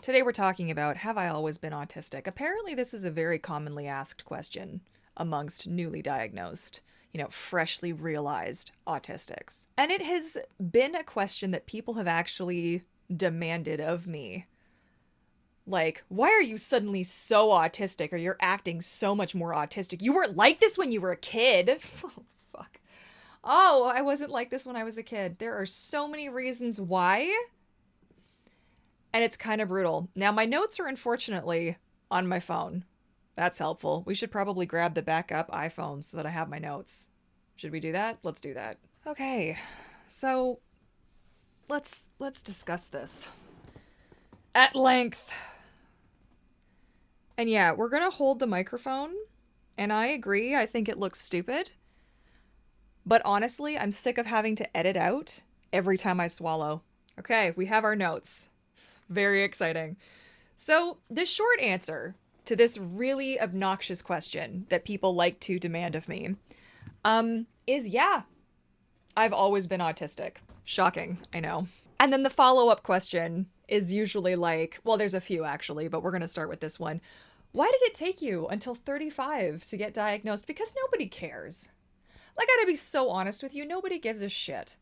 Today we're talking about, have I always been autistic? Apparently this is a very commonly asked question amongst newly diagnosed, freshly realized autistics. And it has been a question that people have actually demanded of me. Like, why are you suddenly so autistic, or you're acting so much more autistic? You weren't like this when you were a kid. Oh, fuck. Oh, I wasn't like this when I was a kid. There are so many reasons why, and it's kind of brutal. Now, my notes are unfortunately on my phone. That's helpful. We should probably grab the backup iPhone so that I have my notes. Should we do that? Let's do that. Okay. So, let's discuss this at length. And yeah, we're going to hold the microphone, and I agree. I think it looks stupid. But honestly, I'm sick of having to edit out every time I swallow. Okay, we have our notes. Very exciting. So, the short answer to this really obnoxious question that people like to demand of me is yeah, I've always been autistic. Shocking, I know. And then the follow-up question is usually like, well, there's a few actually, but we're going to start with this one. Why did it take you until 35 to get diagnosed? Because nobody cares. I gotta be so honest with you, nobody gives a shit.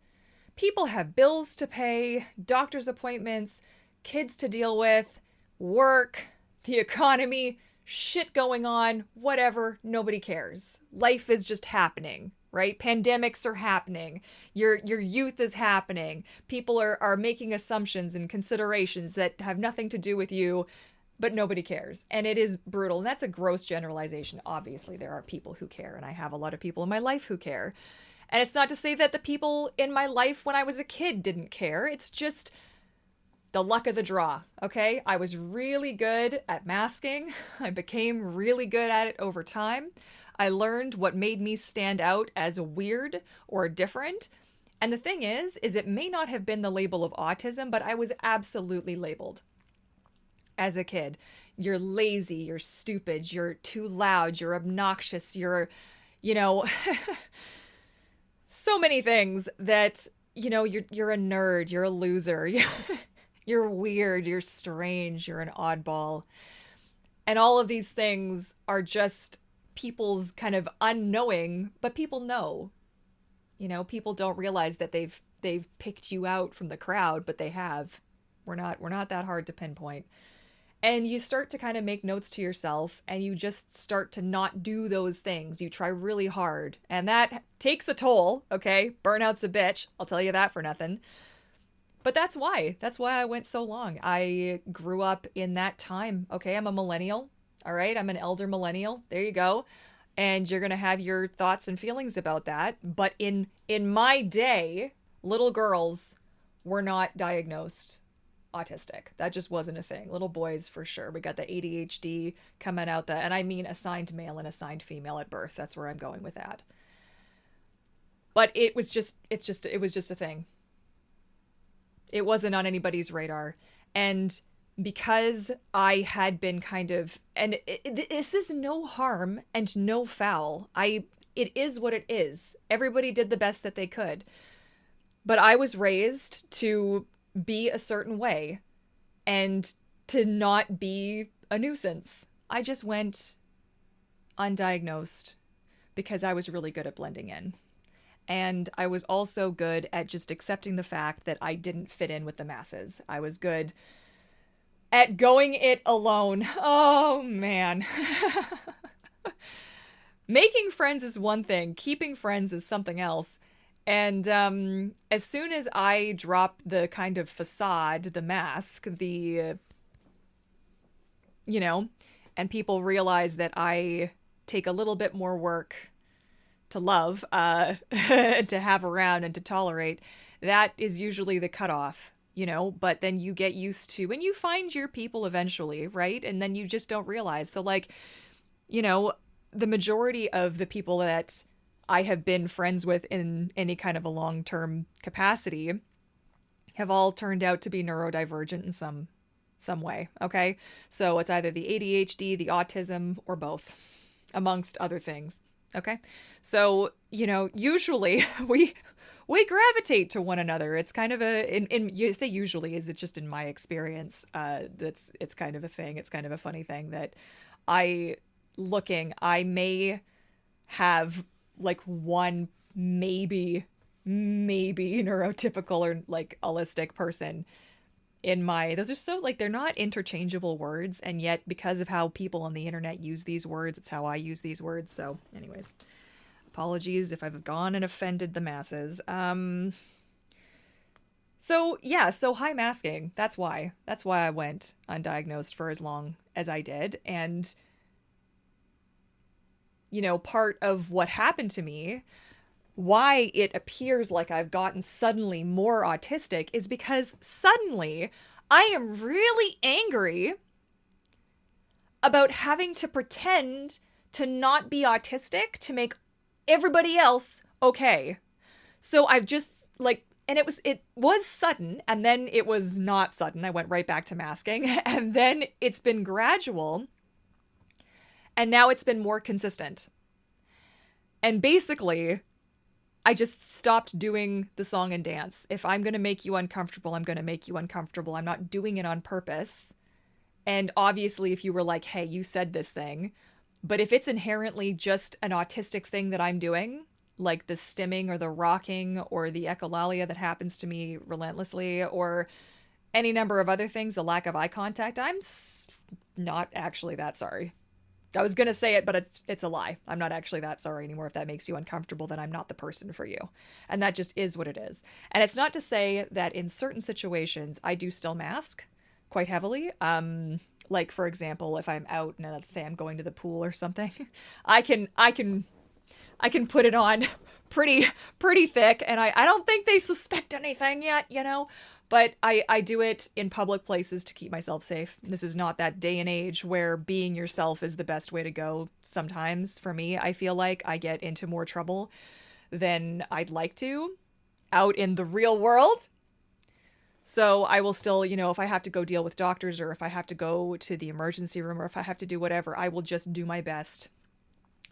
People have bills to pay, doctor's appointments, kids to deal with, work, the economy, shit going on, whatever, nobody cares. Life is just happening, right? Pandemics are happening. Your youth is happening. People are making assumptions and considerations that have nothing to do with you, but nobody cares. And it is brutal. And that's a gross generalization. Obviously, there are people who care, and I have a lot of people in my life who care. And it's not to say that the people in my life when I was a kid didn't care. It's just the luck of the draw, okay? I was really good at masking. I became really good at it over time. I learned what made me stand out as weird or different. And the thing is it may not have been the label of autism, but I was absolutely labeled as a kid. You're lazy, you're stupid, you're too loud, you're obnoxious, you're, so many things that, you're a nerd, you're a loser, you're weird, you're strange, you're an oddball. And all of these things are just people's kind of unknowing, but people know. People don't realize that they've picked you out from the crowd, but they have. We're not that hard to pinpoint. And you start to kind of make notes to yourself, and you just start to not do those things. You try really hard, and that takes a toll, okay? Burnout's a bitch. I'll tell you that for nothing. But that's why I went so long. I grew up in that time. Okay, I'm a millennial. All right, I'm an elder millennial. There you go. And you're going to have your thoughts and feelings about that. But in my day, little girls were not diagnosed autistic. That just wasn't a thing. Little boys for sure. We got the ADHD coming out, and I mean assigned male and assigned female at birth. That's where I'm going with that. But it was just a thing. It wasn't on anybody's radar. And because I had been kind of, and this is no harm and no foul. It is what it is. Everybody did the best that they could. But I was raised to be a certain way and to not be a nuisance. I just went undiagnosed because I was really good at blending in. And I was also good at just accepting the fact that I didn't fit in with the masses. I was good at going it alone. Oh, man. Making friends is one thing. Keeping friends is something else. And as soon as I drop the kind of facade, the mask, and people realize that I take a little bit more work to love, to have around and to tolerate, that is usually the cutoff, but then you get used to, and you find your people eventually, right? And then you just don't realize. So the majority of the people that I have been friends with in any kind of a long-term capacity have all turned out to be neurodivergent in some way, okay? So it's either the ADHD, the autism, or both, amongst other things. Okay. So, usually we gravitate to one another. It's kind of in you say usually, is it just in my experience? It's kind of a thing. It's kind of a funny thing that I I may have like one maybe neurotypical or like allistic person in my those are so like they're not interchangeable words, and yet because of how people on the internet use these words, it's how I use these words. So anyways, apologies if I've gone and offended the masses. So yeah, so high masking, that's why I went undiagnosed for as long as I did. And part of what happened to me, why it appears like I've gotten suddenly more autistic, is because suddenly I am really angry about having to pretend to not be autistic to make everybody else okay. So I've just like, and it was sudden, and then it was not sudden. I went right back to masking and then it's been gradual, and now it's been more consistent. And basically I just stopped doing the song and dance. If I'm going to make you uncomfortable, I'm going to make you uncomfortable. I'm not doing it on purpose. And obviously, if you were like, hey, you said this thing, but if it's inherently just an autistic thing that I'm doing, like the stimming or the rocking or the echolalia that happens to me relentlessly, or any number of other things, the lack of eye contact, not actually that sorry. I was going to say it, but it's a lie. I'm not actually that sorry anymore. If that makes you uncomfortable, then I'm not the person for you. And that just is what it is. And it's not to say that in certain situations, I do still mask quite heavily. Like for example, if I'm out and let's say I'm going to the pool or something, I can put it on pretty thick, and I don't think they suspect anything yet. But I do it in public places to keep myself safe. This is not that day and age where being yourself is the best way to go. Sometimes, for me, I feel like I get into more trouble than I'd like to out in the real world. So I will still, if I have to go deal with doctors, or if I have to go to the emergency room, or if I have to do whatever, I will just do my best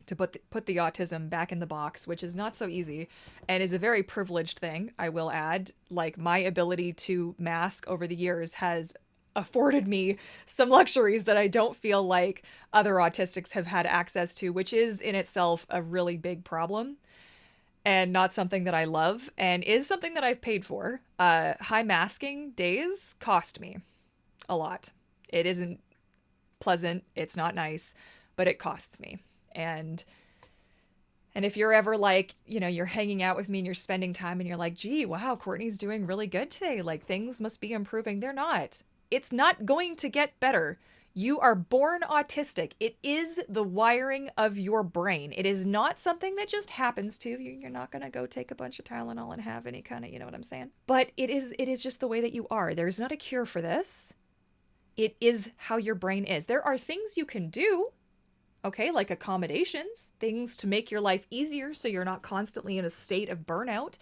to put the autism back in the box, which is not so easy and is a very privileged thing, I will add. Like, my ability to mask over the years has afforded me some luxuries that I don't feel like other autistics have had access to, which is in itself a really big problem and not something that I love, and is something that I've paid for. High masking days cost me a lot. It isn't pleasant, it's not nice, but it costs me. And if you're ever like, you're hanging out with me and you're spending time and you're like, gee, wow, Courtney's doing really good today, like things must be improving. They're not. It's not going to get better. You are born autistic. It is the wiring of your brain. It is not something that just happens to you. You're not going to go take a bunch of Tylenol and have any kind of, you know what I'm saying? But it is just the way that you are. There's not a cure for this. It is how your brain is. There are things you can do. Okay, like accommodations, things to make your life easier so you're not constantly in a state of burnout.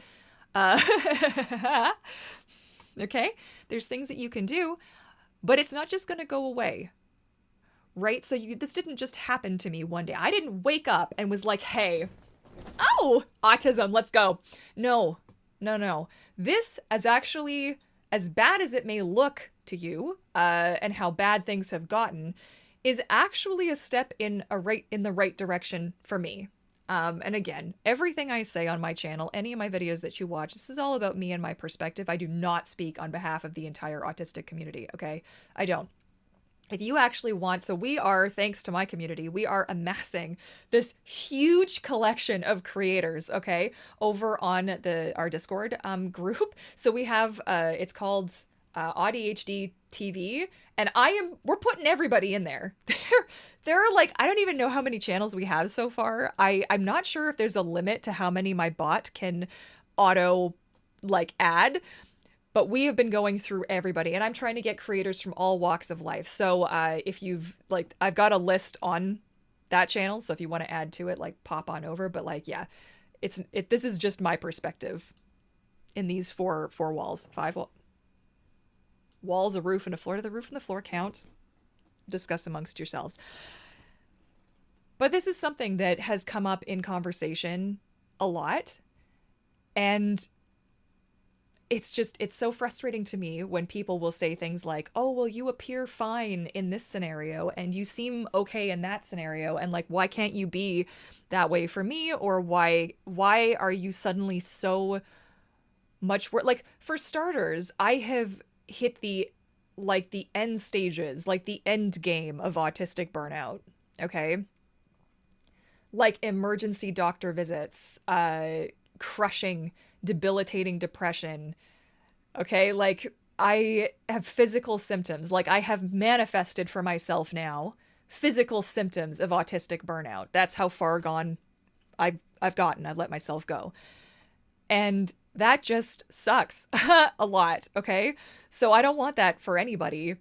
Okay, there's things that you can do, but it's not just going to go away, right? So this didn't just happen to me one day. I didn't wake up and was like, hey, oh, autism, let's go. No. This is actually, as bad as it may look to you, and how bad things have gotten, is actually a step in the right direction for me. And again, everything I say on my channel, any of my videos that you watch, this is all about me and my perspective. I do not speak on behalf of the entire autistic community, okay? I don't. If you actually want, so we are, thanks to my community, we are amassing this huge collection of creators, okay, over on our Discord group. So we have, it's called ADHD TV, and we're putting everybody in there. There are like, I don't even know how many channels we have so far. I'm not sure if there's a limit to how many my bot can auto like add, but we have been going through everybody, and I'm trying to get creators from all walks of life. So if you've like, I've got a list on that channel, so if you want to add to it, like pop on over. But like, yeah, this is just my perspective in these four walls, five walls, a roof, and a floor. Do the roof and the floor count? Discuss amongst yourselves. But this is something that has come up in conversation a lot. And it's so frustrating to me when people will say things like, oh, well, you appear fine in this scenario and you seem okay in that scenario. And like, why can't you be that way for me? Or why are you suddenly so much worse? Like, for starters, I have hit the end stages, like the end game of autistic burnout. Okay. Like emergency doctor visits, crushing, debilitating depression. Okay, like I have physical symptoms. Like I have manifested for myself now physical symptoms of autistic burnout. That's how far gone I've gotten. I've let myself go. And that just sucks a lot, okay? So I don't want that for anybody.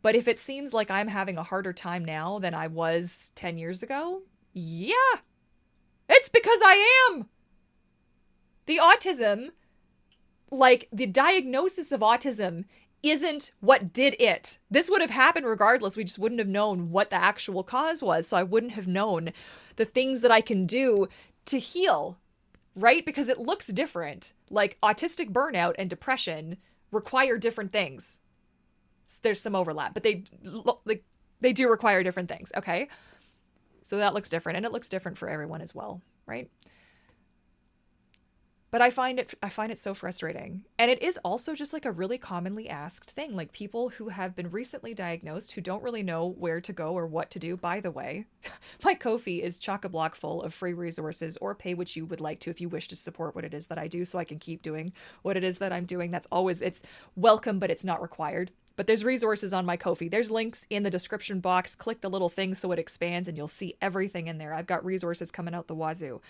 But if it seems like I'm having a harder time now than I was 10 years ago, yeah, it's because I am. The autism, like the diagnosis of autism, isn't what did it. This would have happened regardless. We just wouldn't have known what the actual cause was. So I wouldn't have known the things that I can do to heal, right? Because it looks different. Like autistic burnout and depression require different things. There's some overlap, but they do require different things, okay? So that looks different, and it looks different for everyone as well, right? But I find it so frustrating. And it is also just like a really commonly asked thing. Like people who have been recently diagnosed who don't really know where to go or what to do. By the way, my Ko-fi is chock-a-block full of free resources, or pay what you would like to if you wish to support what it is that I do so I can keep doing what it is that I'm doing. It's welcome, but it's not required. But there's resources on my Ko-fi. There's links in the description box. Click the little thing so it expands and you'll see everything in there. I've got resources coming out the wazoo.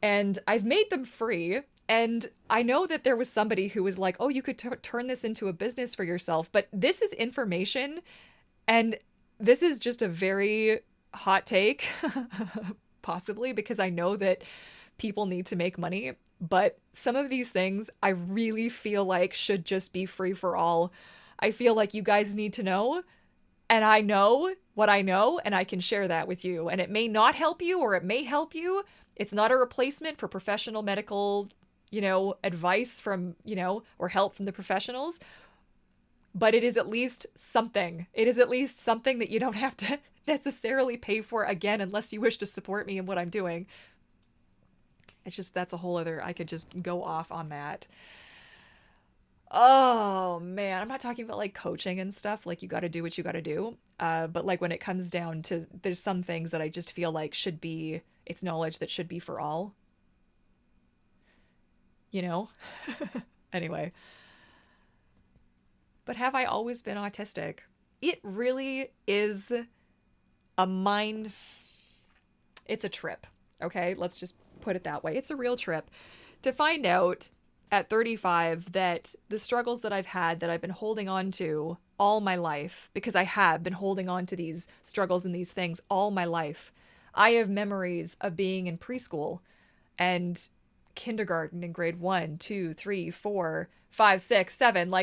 And I've made them free. And I know that there was somebody who was like, oh, you could turn this into a business for yourself. But this is information. And this is just a very hot take, possibly, because I know that people need to make money. But some of these things I really feel like should just be free for all. I feel like you guys need to know. And I know what I know, and I can share that with you. And it may not help you, or it may help you. It's not a replacement for professional medical, advice from, or help from the professionals. But it is at least something. It is at least something that you don't have to necessarily pay for again, unless you wish to support me in what I'm doing. It's just, that's a whole other, I could just go off on that. Oh man, I'm not talking about like coaching and stuff, like you got to do what you got to do. But like when it comes down to, there's some things that I just feel like should be, it's knowledge that should be for all. Anyway. But have I always been autistic? It really is it's a trip. Okay, let's just put it that way. It's a real trip to find out at 35 that the struggles that I've had, that I've been holding on to all my life, because I have been holding on to these struggles and these things all my life. I have memories of being in preschool and kindergarten in grade 1, 2, 3, 4, 5, 6, 7.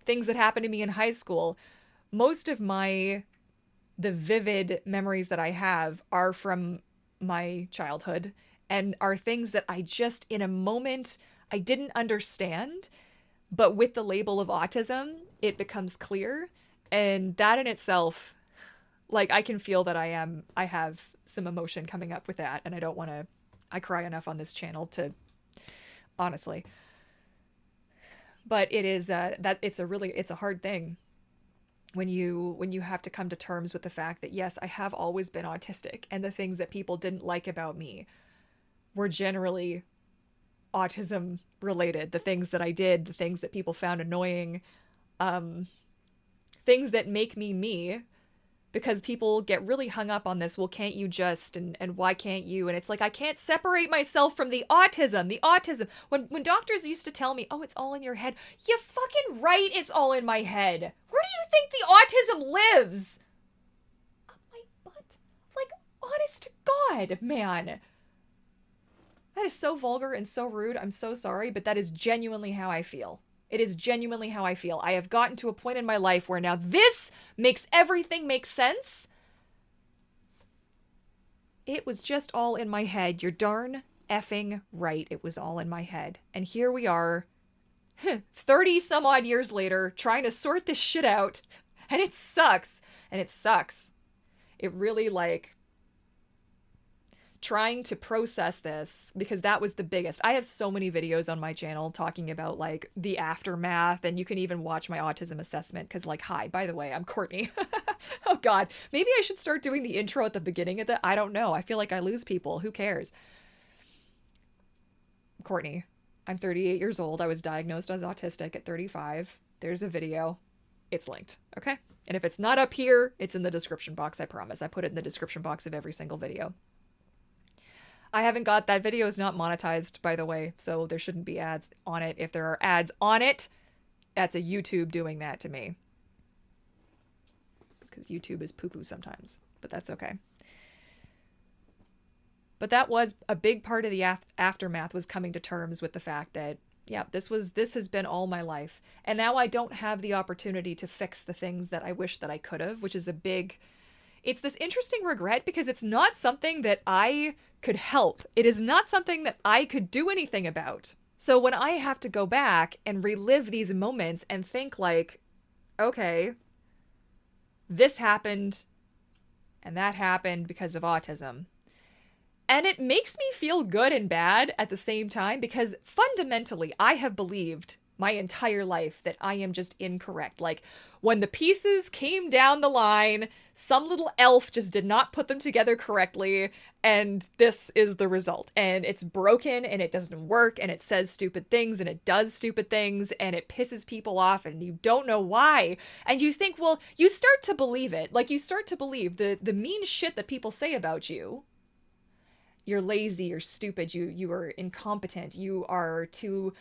Things that happened to me in high school. Most of the vivid memories that I have are from my childhood and are things that I just, in a moment, I didn't understand, but with the label of autism, it becomes clear. And that in itself, I can feel that I have some emotion coming up with that. And I cry enough on this channel to, honestly. But it is, it's a hard thing when you have to come to terms with the fact that, yes, I have always been autistic, and the things that people didn't like about me were generally autism related. The things that I did, the things that people found annoying, things that make me me, because people get really hung up on this. Well, can't you just, and why can't you? And it's like, I can't separate myself from the autism. When doctors used to tell me, oh, it's all in your head. You fucking right, it's all in my head. Where do you think the autism lives? Up my butt. Honest to God, man. That is so vulgar and so rude. I'm so sorry, but that is genuinely how I feel. It is genuinely how I feel. I have gotten to a point in my life where now this makes everything make sense. It was just all in my head. You're darn effing right. It was all in my head. And here we are, 30 some odd years later, trying to sort this shit out. And it sucks. And it sucks. It really, like, trying to process this, because that was the biggest. I have so many videos on my channel talking about, like, the aftermath, and you can even watch my autism assessment, because, like, hi, by the way, I'm Courtney. Oh god, maybe I should start doing the intro at the beginning of the, I don't know, I feel like I lose people, who cares? Courtney, I'm 38 years old, I was diagnosed as autistic at 35. There's a video, it's linked, okay? And if it's not up here, it's in the description box, I promise. I put it in the description box of every single video. I haven't got, that video is not monetized, by the way, so there shouldn't be ads on it. If there are ads on it, that's a YouTube doing that to me. Because YouTube is poo-poo sometimes, but that's okay. But that was a big part of the aftermath, was coming to terms with the fact that, yeah, this has been all my life. And now I don't have the opportunity to fix the things that I wish that I could have, which is a big, it's this interesting regret, because it's not something that I could help. It is not something that I could do anything about. So when I have to go back and relive these moments and think, like, okay, this happened and that happened because of autism. And it makes me feel good and bad at the same time, because fundamentally I have believed my entire life that I am just incorrect. Like, when the pieces came down the line, some little elf just did not put them together correctly, and this is the result. And it's broken, and it doesn't work, and it says stupid things, and it does stupid things, and it pisses people off, and you don't know why. And you think, well, you start to believe it. Like, you start to believe the mean shit that people say about you. You're lazy, you're stupid, you are incompetent, you are too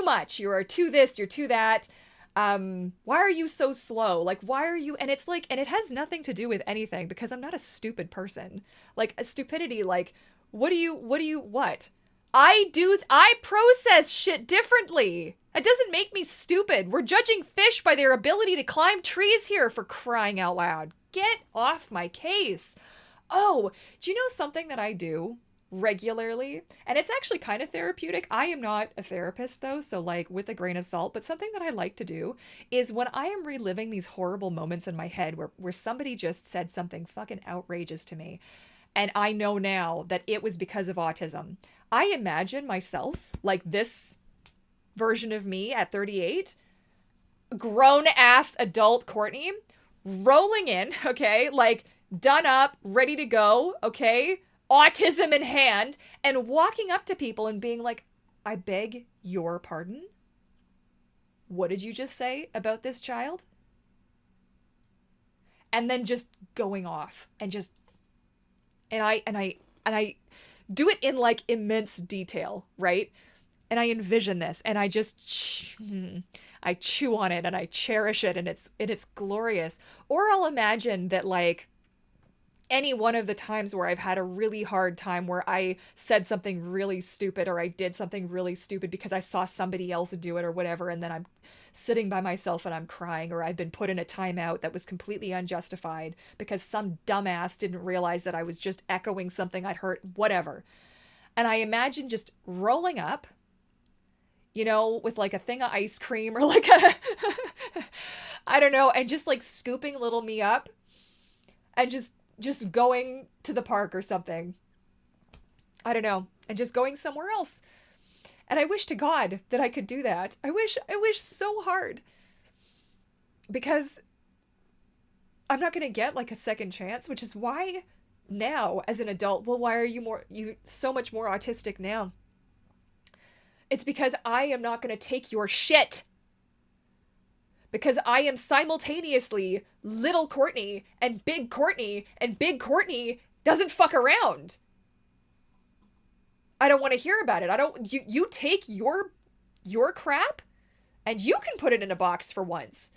much, you are too this, you're too that. Why are you so slow? Like, why are you, and it's like, and it has nothing to do with anything, because I'm not a stupid person. Like, a stupidity, like, what? I process shit differently. It doesn't make me stupid. We're judging fish by their ability to climb trees here, for crying out loud. Get off my case. Oh, do you know something that I do regularly? And it's actually kind of therapeutic. I am not a therapist though, so like with a grain of salt, but something that I like to do is when I am reliving these horrible moments in my head where somebody just said something fucking outrageous to me, and I know now that it was because of autism. I imagine myself, like this version of me at 38, grown-ass adult Courtney, rolling in, okay, like done up, ready to go, okay, autism in hand, and walking up to people and being like, I beg your pardon? What did you just say about this child? And then just going off and just, and I do it in like immense detail, right? And I envision this, and I just, I chew on it and I cherish it, and it's glorious. Or I'll imagine that, like, any one of the times where I've had a really hard time where I said something really stupid, or I did something really stupid because I saw somebody else do it or whatever, and then I'm sitting by myself and I'm crying, or I've been put in a timeout that was completely unjustified because some dumbass didn't realize that I was just echoing something I'd heard, whatever. And I imagine just rolling up, you know, with like a thing of ice cream or like a, I don't know, and just like scooping little me up and just going to the park or something. I don't know. And just going somewhere else. And I wish to God that I could do that. I wish so hard. Because I'm not going to get like a second chance, which is why now as an adult, well, why are you so much more autistic now? It's because I am not going to take your shit. Because I am simultaneously little Courtney and big Courtney, and big Courtney doesn't fuck around. I don't want to hear about it. You take your crap and you can put it in a box for once.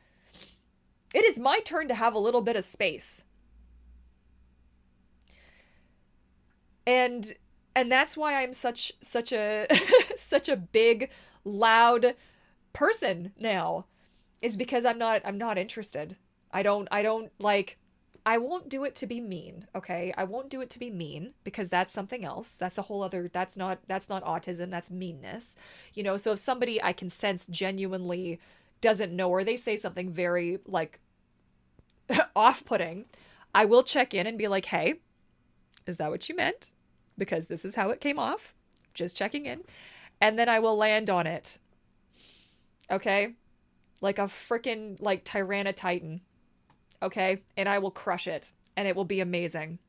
It is my turn to have a little bit of space. And that's why I'm such a such a big, loud person now. Is because I'm not interested. I don't I won't do it to be mean, okay? I won't do it to be mean because that's something else. That's a whole other that's not autism, that's meanness. So if somebody I can sense genuinely doesn't know or they say something very like off-putting, I will check in and be like, "Hey, is that what you meant? Because this is how it came off. Just checking in." And then I will land on it. Okay? Like a freaking like Tyranititan. Okay? And I will crush it. And it will be amazing.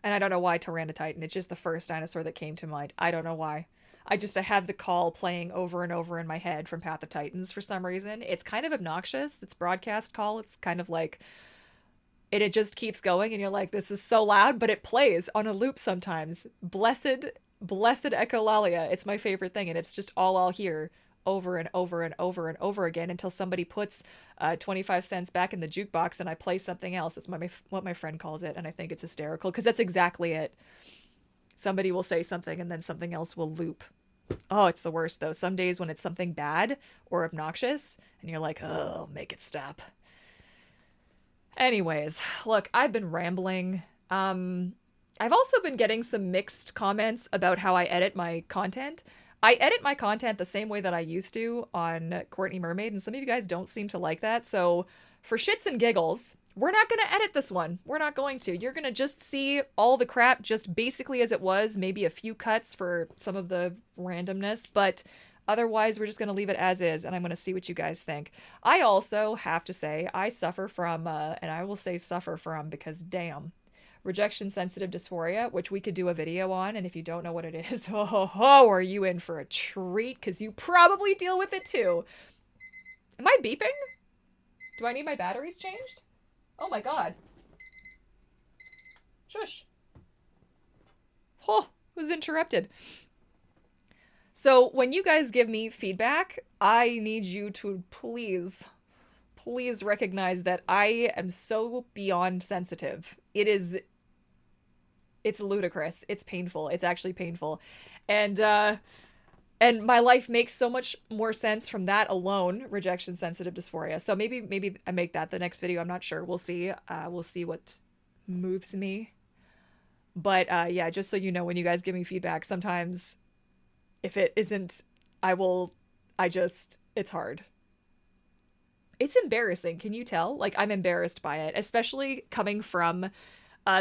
And I don't know why Tyranititan. It's just the first dinosaur that came to mind. I don't know why. I have the call playing over and over in my head from Path of Titans for some reason. It's kind of obnoxious. It's broadcast call. It's kind of like it just keeps going and you're like, this is so loud, but it plays on a loop sometimes. Blessed echolalia. It's my favorite thing. And it's just all I'll hear over and over and over and over again until somebody puts 25 cents back in the jukebox and I play something else. It's what my friend calls it. And I think it's hysterical because that's exactly it. Somebody will say something and then something else will loop. Oh, it's the worst though. Some days when it's something bad or obnoxious and you're like, oh, make it stop. Anyways, look, I've been rambling. I've also been getting some mixed comments about how I edit my content. I edit my content the same way that I used to on Courtney Mermaid, and some of you guys don't seem to like that. So for shits and giggles, we're not going to edit this one. We're not going to. You're going to just see all the crap just basically as it was, maybe a few cuts for some of the randomness, but otherwise we're just going to leave it as is, and I'm going to see what you guys think. I also have to say I suffer from, and I will say suffer from because damn, rejection sensitive dysphoria, which we could do a video on, and if you don't know what it is, are you in for a treat, because you probably deal with it too. Am I beeping? Do I need my batteries changed? Oh my god. Shush. Oh, was interrupted. So when you guys give me feedback, I need you to please recognize that I am so beyond sensitive. It's ludicrous. It's painful. It's actually painful. And my life makes so much more sense from that alone, rejection sensitive dysphoria. So maybe I make that the next video. I'm not sure. We'll see. We'll see what moves me. But yeah, just so you know, when you guys give me feedback, sometimes if it isn't, it's hard. It's embarrassing. Can you tell? Like, I'm embarrassed by it, especially coming from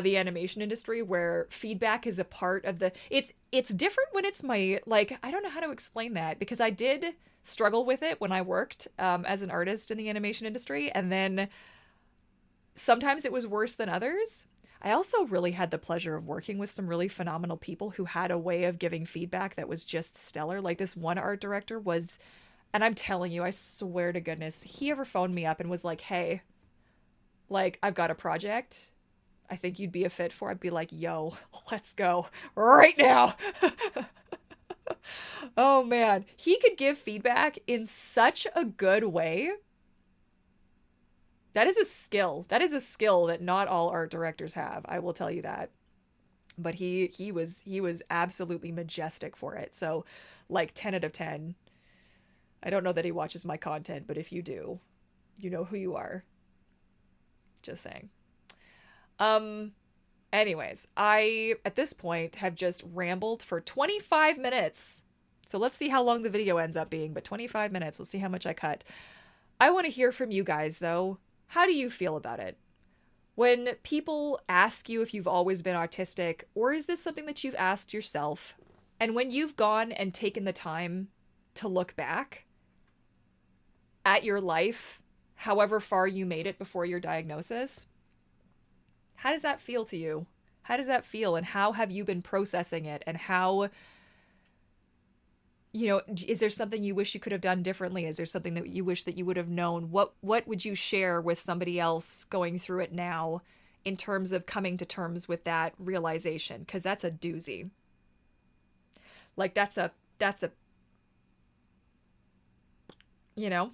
the animation industry where feedback is a part of it's different when it's my, like, I don't know how to explain that because I did struggle with it when I worked as an artist in the animation industry. And then sometimes it was worse than others. I also really had the pleasure of working with some really phenomenal people who had a way of giving feedback that was just stellar. Like this one art director was, and I'm telling you, I swear to goodness, he ever phoned me up and was like, hey, like, I've got a project I think you'd be a fit for. I'd be like, yo, let's go right now. Oh man, he could give feedback in such a good way. That is a skill. That is a skill that not all art directors have. I will tell you that. But he was absolutely majestic for it. So like 10 out of 10. I don't know that he watches my content, but if you do, you know who you are. Just saying. Anyways, I, at this point, have just rambled for 25 minutes. So let's see how long the video ends up being, but 25 minutes. Let's see how much I cut. I want to hear from you guys, though. How do you feel about it? When people ask you if you've always been autistic, or is this something that you've asked yourself? And when you've gone and taken the time to look back at your life, however far you made it before your diagnosis, how does that feel to you? How does that feel? And how have you been processing it? And how, you know, is there something you wish you could have done differently? Is there something that you wish that you would have known? What would you share with somebody else going through it now in terms of coming to terms with that realization? Because that's a doozy. Like that's a, you know,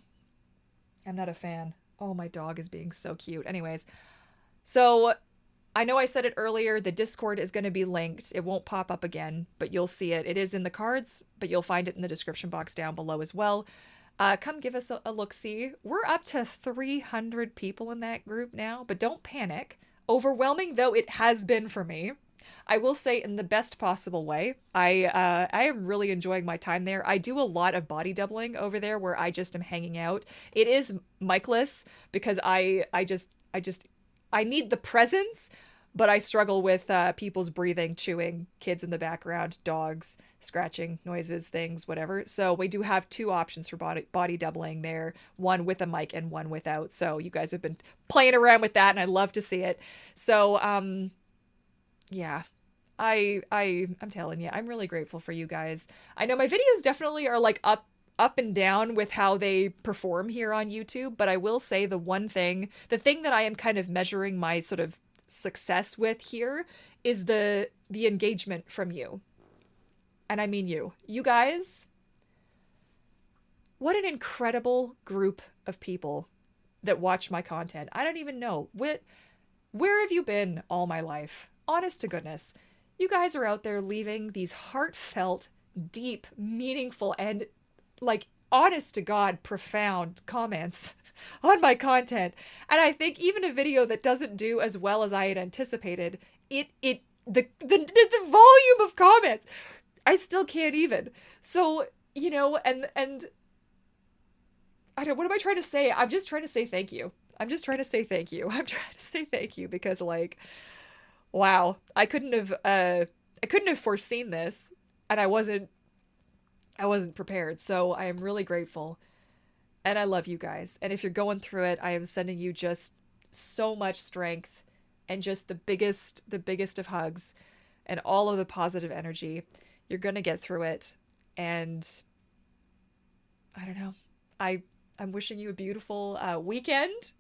I'm not a fan. Oh, my dog is being so cute. Anyways, so I know I said it earlier, the Discord is going to be linked. It won't pop up again, but you'll see it. It is in the cards, but you'll find it in the description box down below as well. Come give us a look-see. We're up to 300 people in that group now, but don't panic. Overwhelming though it has been for me, I will say in the best possible way. I am really enjoying my time there. I do a lot of body doubling over there where I just am hanging out. It is micless because I need the presence, but I struggle with people's breathing, chewing, kids in the background, dogs, scratching noises, things, whatever. So we do have two options for body doubling there, one with a mic and one without. So you guys have been playing around with that, and I love to see it. So yeah, I'm telling you, I'm really grateful for you guys. I know my videos definitely are like up and down with how they perform here on YouTube, but I will say the thing that I am kind of measuring my sort of success with here is the engagement from you. And I mean you. You guys, what an incredible group of people that watch my content. I don't even know. Where have you been all my life? Honest to goodness. You guys are out there leaving these heartfelt, deep, meaningful, and like honest to God, profound comments on my content. And I think even a video that doesn't do as well as I had anticipated, the volume of comments, I still can't even. So, and I don't, what am I trying to say? I'm just trying to say thank you. I'm just trying to say thank you. I'm trying to say thank you because like, wow, I couldn't have foreseen this, and I wasn't prepared. So I am really grateful, and I love you guys. And if you're going through it, I am sending you just so much strength and just the biggest of hugs and all of the positive energy. You're going to get through it. And I don't know. I'm wishing you a beautiful weekend.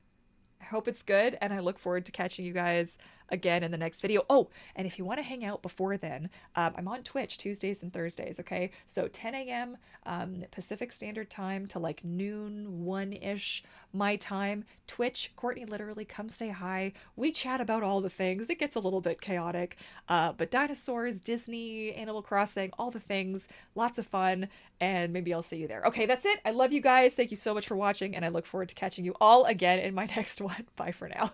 I hope it's good, and I look forward to catching you guys again in the next video. Oh, and if you want to hang out before then, I'm on Twitch Tuesdays and Thursdays, okay? So 10 a.m. Pacific Standard Time to like noon, 1-ish my time. Twitch, Courtney literally come say hi. We chat about all the things. It gets a little bit chaotic, but dinosaurs, Disney, Animal Crossing, all the things, lots of fun, and maybe I'll see you there. Okay, that's it. I love you guys. Thank you so much for watching, and I look forward to catching you all again in my next one. Bye for now.